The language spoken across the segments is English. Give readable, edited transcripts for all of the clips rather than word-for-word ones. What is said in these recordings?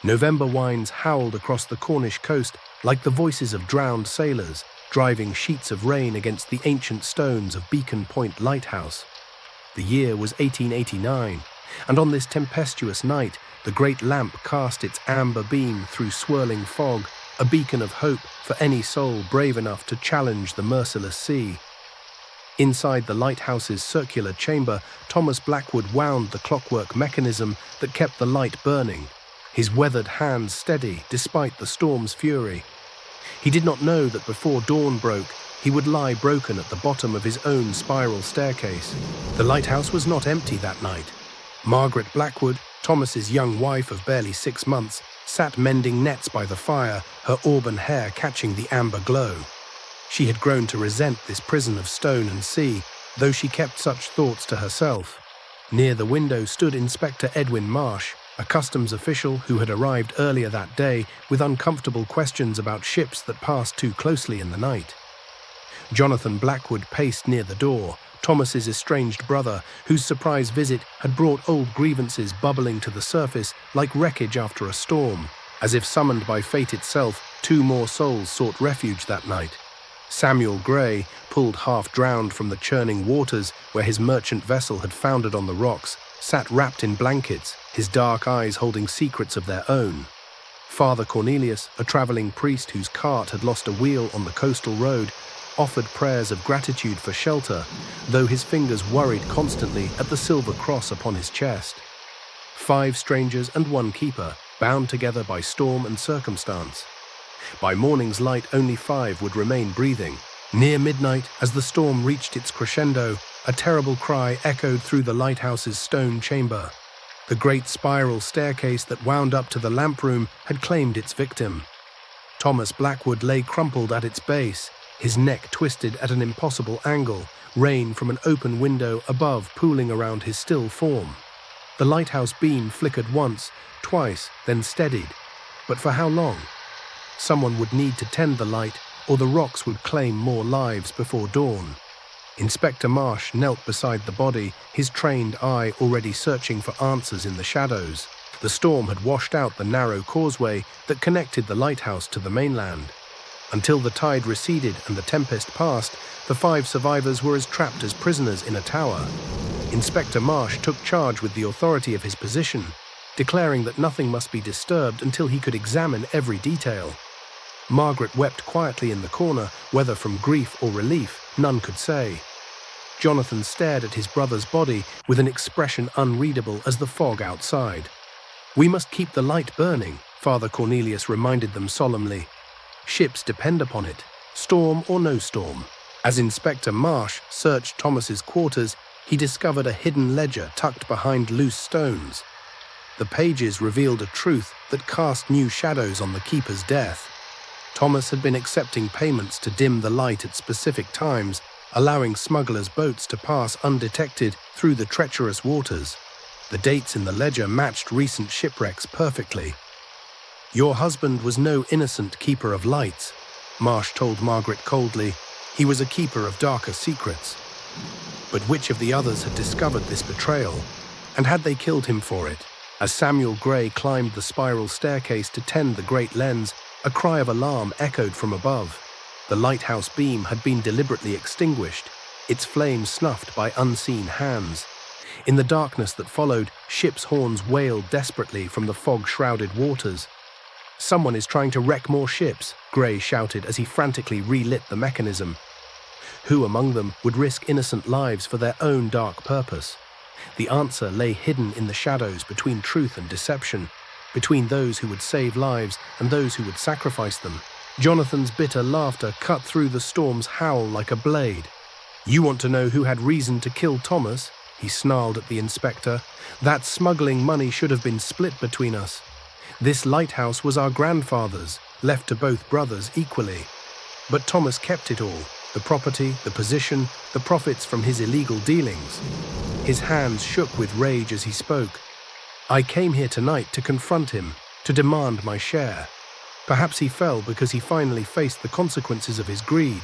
November winds howled across the Cornish coast like the voices of drowned sailors, driving sheets of rain against the ancient stones of Beacon Point Lighthouse. The year was 1889, and on this tempestuous night, the great lamp cast its amber beam through swirling fog, a beacon of hope for any soul brave enough to challenge the merciless sea. Inside the lighthouse's circular chamber, Thomas Blackwood wound the clockwork mechanism that kept the light burning, his weathered hands steady despite the storm's fury. He did not know that before dawn broke, he would lie broken at the bottom of his own spiral staircase. The lighthouse was not empty that night. Margaret Blackwood, Thomas's young wife of barely 6 months, sat mending nets by the fire, her auburn hair catching the amber glow. She had grown to resent this prison of stone and sea, though she kept such thoughts to herself. Near the window stood Inspector Edwin Marsh, a customs official who had arrived earlier that day with uncomfortable questions about ships that passed too closely in the night. Jonathan Blackwood paced near the door, Thomas's estranged brother, whose surprise visit had brought old grievances bubbling to the surface like wreckage after a storm. As if summoned by fate itself, 2 more souls sought refuge that night. Samuel Gray, pulled half-drowned from the churning waters where his merchant vessel had foundered on the rocks, sat wrapped in blankets, his dark eyes holding secrets of their own. Father Cornelius, a traveling priest whose cart had lost a wheel on the coastal road, offered prayers of gratitude for shelter, though his fingers worried constantly at the silver cross upon his chest. 5 strangers and 1 keeper, bound together by storm and circumstance. By morning's light, only 5 would remain breathing. Near midnight, as the storm reached its crescendo, a terrible cry echoed through the lighthouse's stone chamber. The great spiral staircase that wound up to the lamp room had claimed its victim. Thomas Blackwood lay crumpled at its base, his neck twisted at an impossible angle, rain from an open window above pooling around his still form. The lighthouse beam flickered once, twice, then steadied. But for how long? Someone would need to tend the light, or the rocks would claim more lives before dawn. Inspector Marsh knelt beside the body, his trained eye already searching for answers in the shadows. The storm had washed out the narrow causeway that connected the lighthouse to the mainland. Until the tide receded and the tempest passed, the 5 survivors were as trapped as prisoners in a tower. Inspector Marsh took charge with the authority of his position, declaring that nothing must be disturbed until he could examine every detail. Margaret wept quietly in the corner, whether from grief or relief, none could say. Jonathan stared at his brother's body with an expression unreadable as the fog outside. "We must keep the light burning," Father Cornelius reminded them solemnly. "Ships depend upon it, storm or no storm." As Inspector Marsh searched Thomas's quarters, he discovered a hidden ledger tucked behind loose stones. The pages revealed a truth that cast new shadows on the keeper's death. Thomas had been accepting payments to dim the light at specific times, allowing smugglers' boats to pass undetected through the treacherous waters. The dates in the ledger matched recent shipwrecks perfectly. "Your husband was no innocent keeper of lights," Marsh told Margaret coldly. "He was a keeper of darker secrets." But which of the others had discovered this betrayal? And had they killed him for it? As Samuel Gray climbed the spiral staircase to tend the great lens, a cry of alarm echoed from above. The lighthouse beam had been deliberately extinguished, its flames snuffed by unseen hands. In the darkness that followed, ships' horns wailed desperately from the fog-shrouded waters. "Someone is trying to wreck more ships," Gray shouted as he frantically relit the mechanism. Who among them would risk innocent lives for their own dark purpose? The answer lay hidden in the shadows between truth and deception, between those who would save lives and those who would sacrifice them. Jonathan's bitter laughter cut through the storm's howl like a blade. "You want to know who had reason to kill Thomas?" he snarled at the inspector. "That smuggling money should have been split between us. This lighthouse was our grandfather's, left to both brothers equally. But Thomas kept it all, the property, the position, the profits from his illegal dealings." His hands shook with rage as he spoke. "I came here tonight to confront him, to demand my share." Perhaps he fell because he finally faced the consequences of his greed.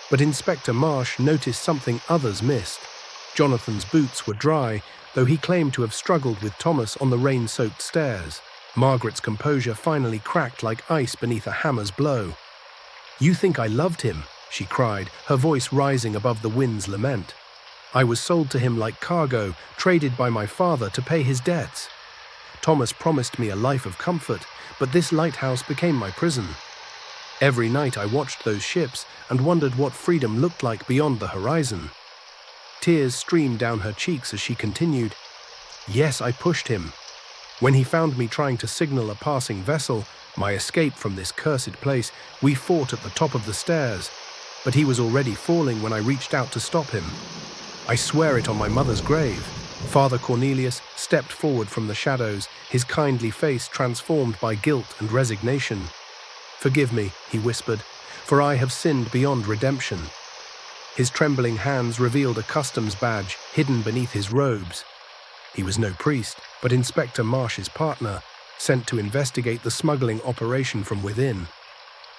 But Inspector Marsh noticed something others missed. Jonathan's boots were dry, though he claimed to have struggled with Thomas on the rain-soaked stairs. Margaret's composure finally cracked like ice beneath a hammer's blow. "You think I loved him?" she cried, her voice rising above the wind's lament. "I was sold to him like cargo, traded by my father to pay his debts. Thomas promised me a life of comfort, but this lighthouse became my prison. Every night I watched those ships and wondered what freedom looked like beyond the horizon." Tears streamed down her cheeks as she continued, "Yes, I pushed him. When he found me trying to signal a passing vessel, my escape from this cursed place, we fought at the top of the stairs, but he was already falling when I reached out to stop him. I swear it on my mother's grave." Father Cornelius stepped forward from the shadows, his kindly face transformed by guilt and resignation. "Forgive me," he whispered, "for I have sinned beyond redemption." His trembling hands revealed a customs badge hidden beneath his robes. He was no priest, but Inspector Marsh's partner, sent to investigate the smuggling operation from within.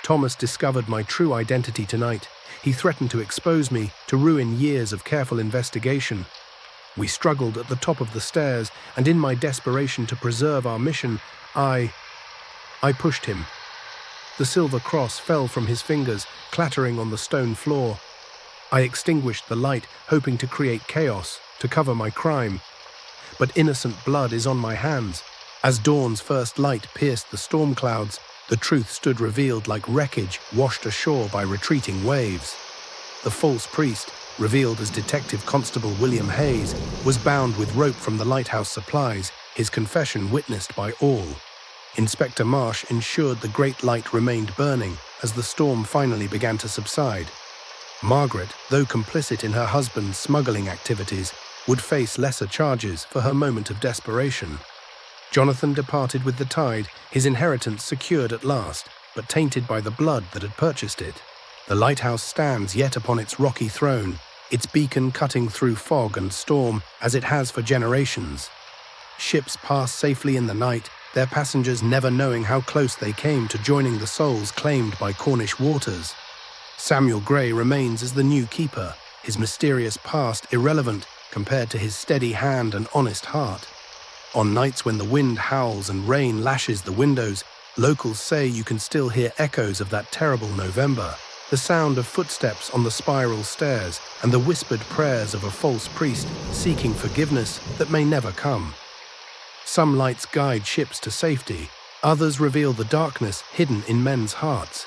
"Thomas discovered my true identity tonight. He threatened to expose me, to ruin years of careful investigation. We struggled at the top of the stairs, and in my desperation to preserve our mission, I pushed him." The silver cross fell from his fingers, clattering on the stone floor. I extinguished the light, hoping to create chaos, to cover my crime. But innocent blood is on my hands. As dawn's first light pierced the storm clouds, the truth stood revealed like wreckage washed ashore by retreating waves. The false priest, revealed as Detective Constable William Hayes, was bound with rope from the lighthouse supplies, his confession witnessed by all. Inspector Marsh ensured the great light remained burning as the storm finally began to subside. Margaret, though complicit in her husband's smuggling activities, would face lesser charges for her moment of desperation. Jonathan departed with the tide, his inheritance secured at last, but tainted by the blood that had purchased it. The lighthouse stands yet upon its rocky throne, its beacon cutting through fog and storm as it has for generations. Ships pass safely in the night, their passengers never knowing how close they came to joining the souls claimed by Cornish waters. Samuel Gray remains as the new keeper, his mysterious past irrelevant compared to his steady hand and honest heart. On nights when the wind howls and rain lashes the windows, locals say you can still hear echoes of that terrible November, the sound of footsteps on the spiral stairs and the whispered prayers of a false priest seeking forgiveness that may never come. Some lights guide ships to safety, others reveal the darkness hidden in men's hearts.